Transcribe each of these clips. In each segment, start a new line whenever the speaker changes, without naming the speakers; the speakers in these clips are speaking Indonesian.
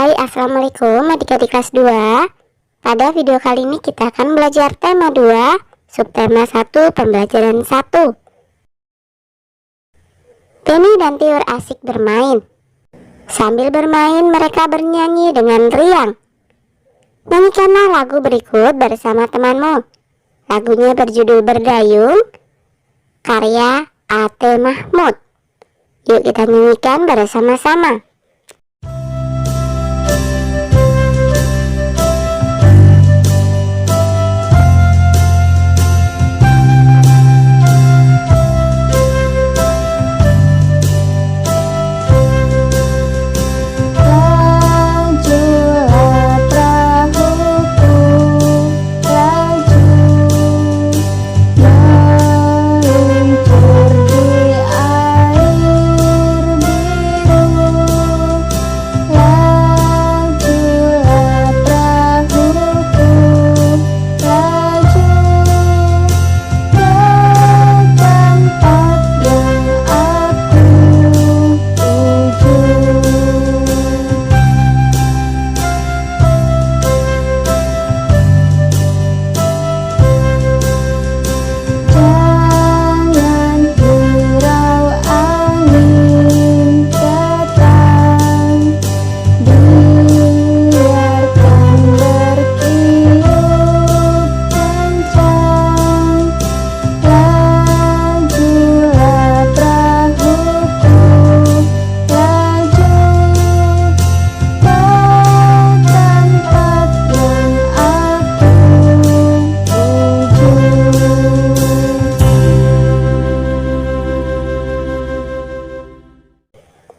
Hai, Assalamualaikum adik-adik kelas 2. Pada video kali ini kita akan belajar tema 2, subtema 1, pembelajaran 1. Penny dan Tiur asik bermain. Sambil bermain mereka bernyanyi dengan riang. Nyanyikanlah lagu berikut bersama temanmu. Lagunya berjudul Berdayung, karya A.T. Mahmud. Yuk kita nyanyikan bersama-sama.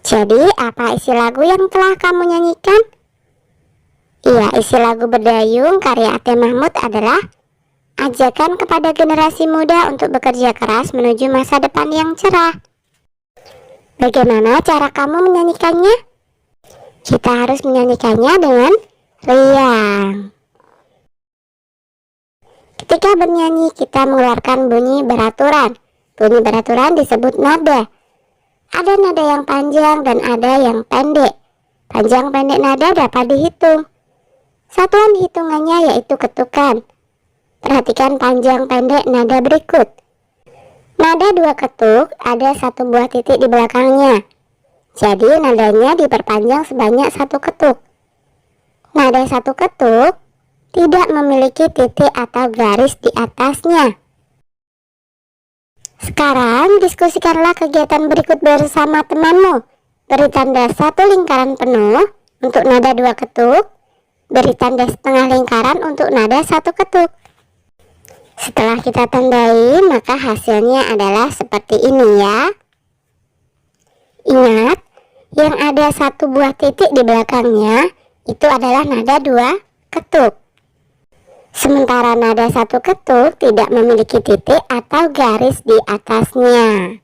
Jadi, apa isi lagu yang telah kamu nyanyikan? Iya, isi lagu Berdayung karya A.T. Mahmud adalah ajakan kepada generasi muda untuk bekerja keras menuju masa depan yang cerah. Bagaimana cara kamu menyanyikannya? Kita harus menyanyikannya dengan riang. Ketika bernyanyi, kita mengeluarkan bunyi beraturan. Bunyi beraturan disebut nada. Ada nada yang panjang dan ada yang pendek. Panjang pendek nada dapat dihitung. Satuan hitungannya yaitu ketukan. Perhatikan panjang pendek nada berikut. Nada 2 ketuk, ada 1 buah titik di belakangnya. Jadi nadanya diperpanjang sebanyak 1 ketuk. Nada 1 ketuk tidak memiliki titik atau garis di atasnya. Sekarang diskusikanlah kegiatan berikut bersama temanmu. Beri tanda 1 lingkaran penuh untuk nada 2 ketuk. Beri tanda setengah lingkaran untuk nada 1 ketuk. Setelah kita tandai, maka hasilnya adalah seperti ini ya. Ingat, yang ada 1 buah titik di belakangnya itu adalah nada 2 ketuk. Sementara nada 1 ketuk tidak memiliki titik atau garis di atasnya.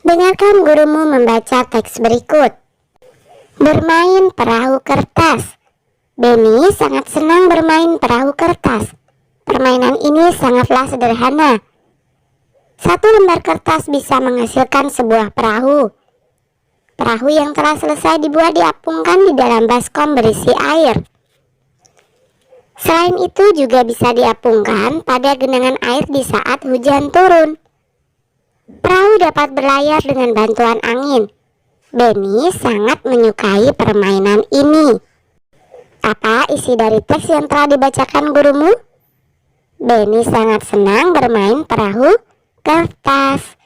Dengarkan gurumu membaca teks berikut. Bermain perahu kertas. Benny sangat senang bermain perahu kertas. Permainan ini sangatlah sederhana. 1 lembar kertas bisa menghasilkan sebuah perahu. Perahu yang telah selesai dibuat diapungkan di dalam baskom berisi air. Selain itu juga bisa diapungkan pada genangan air di saat hujan turun. Perahu dapat berlayar dengan bantuan angin. Benny sangat menyukai permainan ini. Apa isi dari teks yang telah dibacakan gurumu? Benny sangat senang bermain perahu kertas.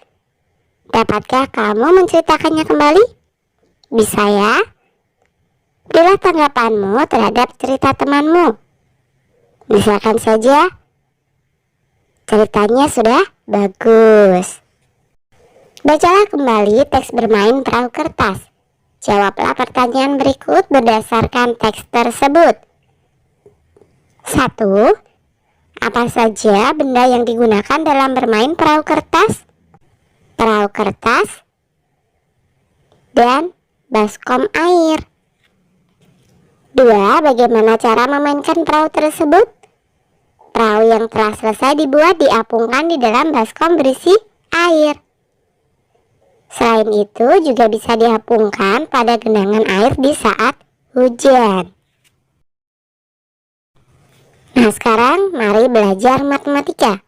Dapatkah kamu menceritakannya kembali? Bisa ya? Berilah tanggapanmu terhadap cerita temanmu. Misalkan saja ceritanya sudah bagus. Bacalah kembali teks bermain perahu kertas. Jawablah pertanyaan berikut berdasarkan teks tersebut. 1. Apa saja benda yang digunakan dalam bermain perahu kertas? Perahu kertas dan baskom air. 2. Bagaimana cara memainkan perahu tersebut? Perahu yang telah selesai dibuat diapungkan di dalam baskom berisi air. Selain itu juga bisa diapungkan pada genangan air di saat hujan. Nah, sekarang mari belajar matematika.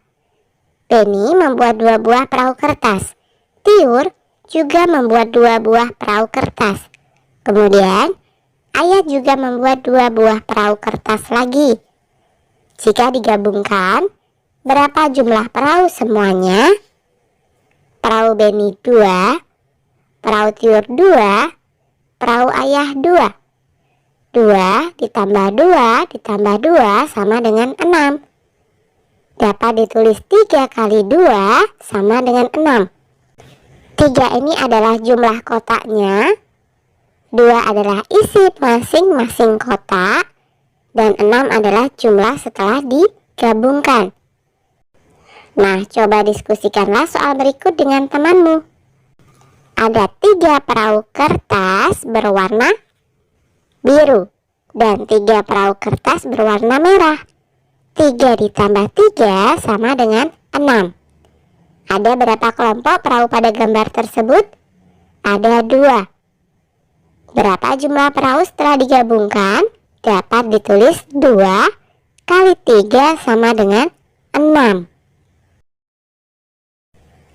Benny membuat 2 buah perahu kertas. Tiur juga membuat 2 buah perahu kertas. Kemudian Ayah juga membuat 2 buah perahu kertas lagi. Jika digabungkan, berapa jumlah perahu semuanya? Perahu Benny 2, perahu Tiur 2, perahu Ayah 2. 2 ditambah 2 ditambah 2 sama dengan 6. Dapat ditulis 3 kali 2 sama dengan 6. 3 ini adalah jumlah kotaknya, 2 adalah isi masing-masing kotak, dan 6 adalah jumlah setelah digabungkan. Nah, coba diskusikanlah soal berikut dengan temanmu. Ada 3 perahu kertas berwarna biru dan 3 perahu kertas berwarna merah. 3 ditambah 3 sama dengan 6. Ada berapa kelompok perahu pada gambar tersebut? Ada 2. Berapa jumlah perahu setelah digabungkan? Dapat ditulis 2 kali 3 sama dengan 6.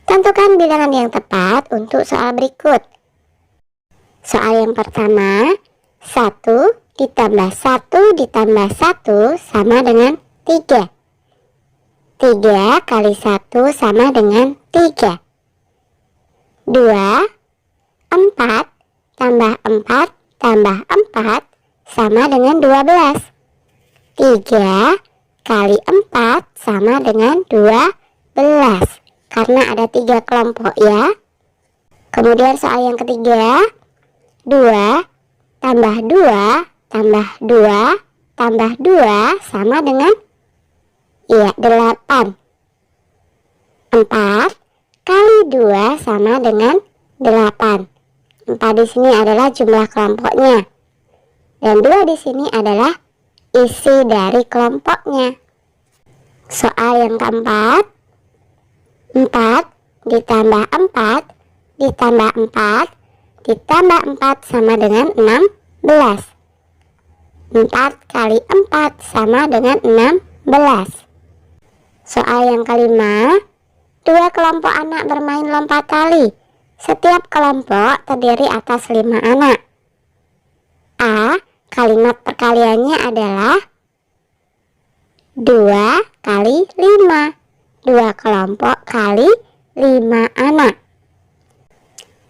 Tentukan bilangan yang tepat untuk soal berikut. Soal yang pertama, 1 ditambah 1 ditambah 1 sama dengan 3. 3 kali 1 sama dengan 3. 2, 4 tambah 4 tambah 4 sama dengan 12. 3 kali 4 sama dengan 12. Karena ada 3 kelompok ya. Kemudian soal yang ketiga, 2 tambah 2 tambah 2 tambah 2 sama dengan 8. 4 kali 2 sama dengan 8. 4 di sini adalah jumlah kelompoknya. Dan 2 di sini adalah isi dari kelompoknya. Soal yang keempat, 4 ditambah 4 ditambah 4 ditambah 4 sama dengan 16. 4 kali 4 sama dengan 16. Soal yang kelima, 2 kelompok anak bermain lompat tali. Setiap kelompok terdiri atas 5 anak. A. Kalimat perkaliannya adalah 2 kali 5. 2 kelompok kali 5 anak.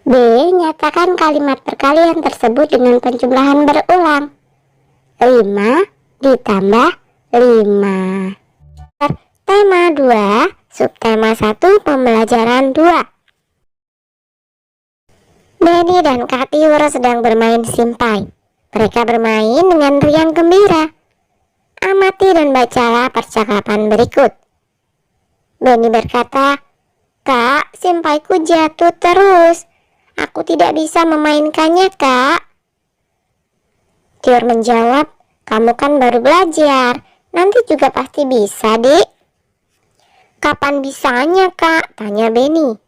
B. Nyatakan kalimat perkalian tersebut dengan penjumlahan berulang. 5 ditambah 5. Tema 2, subtema 1, pembelajaran 2. Benny dan Kak Tiur sedang bermain simpai. Mereka bermain dengan riang gembira. Amati dan bacalah percakapan berikut. Benny berkata, "Kak, simpaiku jatuh terus. Aku tidak bisa memainkannya, Kak." Tiur menjawab, "Kamu kan baru belajar. Nanti juga pasti bisa, Dik." "Kapan bisanya, Kak?" tanya Benny.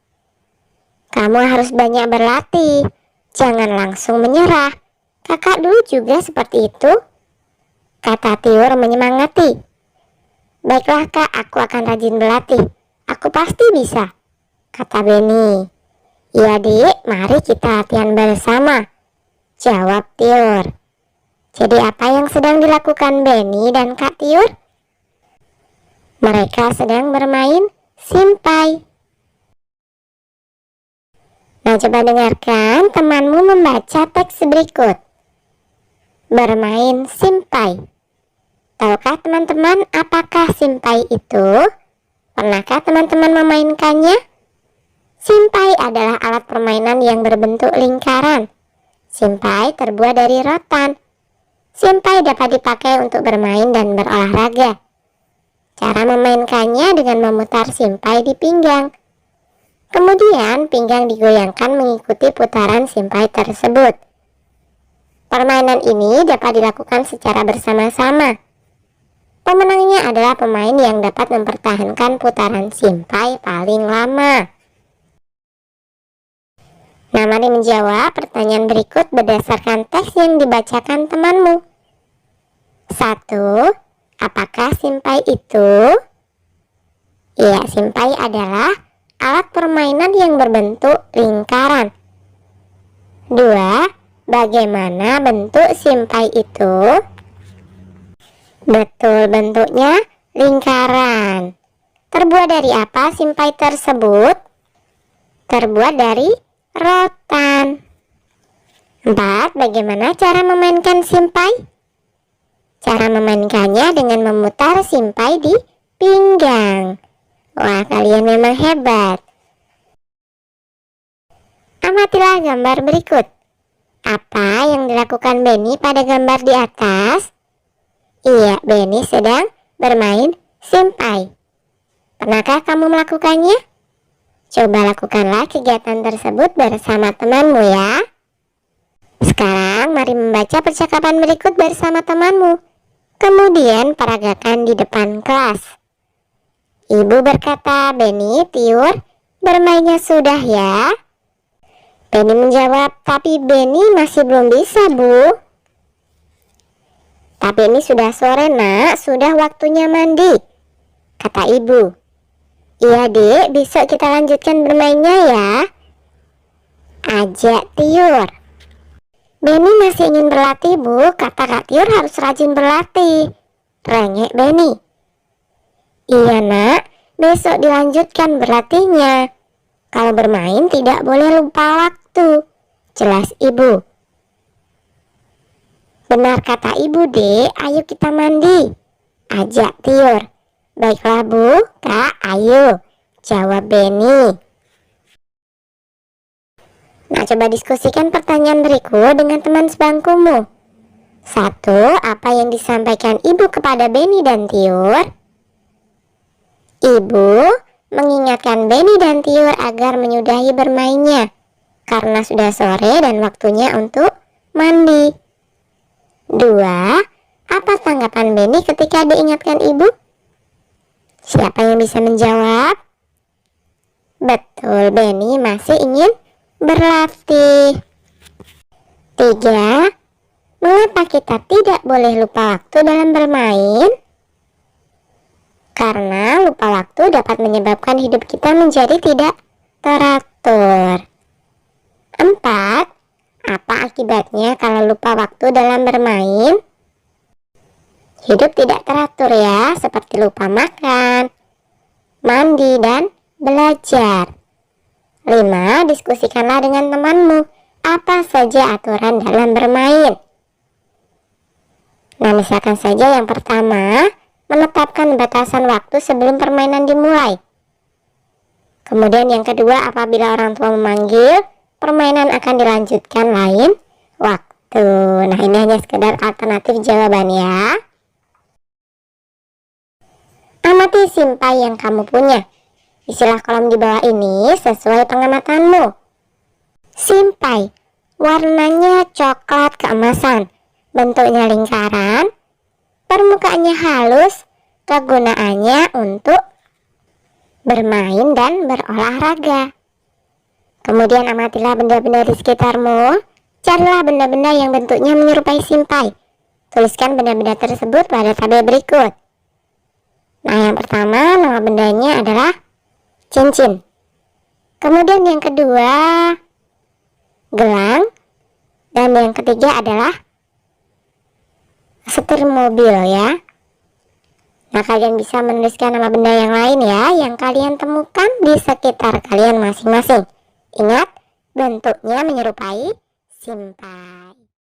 "Kamu harus banyak berlatih. Jangan langsung menyerah. Kakak dulu juga seperti itu," kata Tiur menyemangati. "Baiklah Kak, aku akan rajin berlatih. Aku pasti bisa," kata Benny. "Iya Dik, mari kita latihan bersama," jawab Tiur. Jadi apa yang sedang dilakukan Benny dan Kak Tiur? Mereka sedang bermain simpai. Nah, coba dengarkan temanmu membaca teks berikut. Bermain simpai. Tahukah teman-teman apakah simpai itu? Pernahkah teman-teman memainkannya? Simpai adalah alat permainan yang berbentuk lingkaran. Simpai terbuat dari rotan. Simpai dapat dipakai untuk bermain dan berolahraga. Cara memainkannya dengan memutar simpai di pinggang. Kemudian pinggang digoyangkan mengikuti putaran simpai tersebut. Permainan ini dapat dilakukan secara bersama-sama. Pemenangnya adalah pemain yang dapat mempertahankan putaran simpai paling lama. Nah, mari menjawab pertanyaan berikut berdasarkan teks yang dibacakan temanmu. 1. Apakah simpai itu? Ya, simpai adalah alat permainan yang berbentuk lingkaran. 2. Bagaimana bentuk simpai itu? Betul, bentuknya lingkaran. Terbuat dari apa simpai tersebut? Terbuat dari rotan. 4. Bagaimana cara memainkan simpai? Cara memainkannya dengan memutar simpai di pinggang. Wah, kalian memang hebat. Amatilah gambar berikut. Apa yang dilakukan Benny pada gambar di atas? Iya, Benny sedang bermain simpai. Pernahkah kamu melakukannya? Coba lakukanlah kegiatan tersebut bersama temanmu ya. Sekarang mari membaca percakapan berikut bersama temanmu. Kemudian peragakan di depan kelas. Ibu berkata, Benny, Tiur, bermainnya sudah ya? Benny menjawab, tapi Benny masih belum bisa, Bu. Tapi ini sudah sore, Nak, sudah waktunya mandi, kata ibu. Iya, Dek, besok kita lanjutkan bermainnya ya, ajak Tiur. Benny masih ingin berlatih, Bu, kata Kak Tiur harus rajin berlatih, rengek Benny. Iya, Nak, besok dilanjutkan berlatihnya. Kalau bermain tidak boleh lupa waktu, jelas ibu. Benar kata ibu, Dek, ayo kita mandi, ajak Tiur. Baiklah, Bu, Kak, ayo, jawab Benny. Nah, coba diskusikan pertanyaan berikut dengan teman sebangkumu. 1. Apa yang disampaikan ibu kepada Benny dan Tiur? Ibu mengingatkan Benny dan Tiur agar menyudahi bermainnya karena sudah sore dan waktunya untuk mandi. 2. Apa tanggapan Benny ketika diingatkan ibu? Siapa yang bisa menjawab? Betul, Benny masih ingin berlatih. 3. Mengapa kita tidak boleh lupa waktu dalam bermain? Karena lupa waktu dapat menyebabkan hidup kita menjadi tidak teratur. 4. Apa akibatnya kalau lupa waktu dalam bermain? Hidup tidak teratur ya, seperti lupa makan, mandi, dan belajar. 5. Diskusikanlah dengan temanmu apa saja aturan dalam bermain. Nah, misalkan saja yang pertama, menetapkan batasan waktu sebelum permainan dimulai. Kemudian yang kedua, apabila orang tua memanggil, permainan akan dilanjutkan lain waktu. Nah, ini hanya sekedar alternatif jawaban ya. Amati simpai yang kamu punya. Isilah kolom di bawah ini sesuai pengamatanmu. Simpai, warnanya coklat keemasan, bentuknya lingkaran, permukaannya halus, kegunaannya untuk bermain dan berolahraga. Kemudian amatilah benda-benda di sekitarmu. Carilah benda-benda yang bentuknya menyerupai simpai. Tuliskan benda-benda tersebut pada tabel berikut. Nah, yang pertama nama bendanya adalah cincin. Kemudian yang kedua gelang. Dan yang ketiga adalah setir mobil ya. Nah, kalian bisa menuliskan nama benda yang lain ya, yang kalian temukan di sekitar kalian masing-masing. Ingat, bentuknya menyerupai simpai.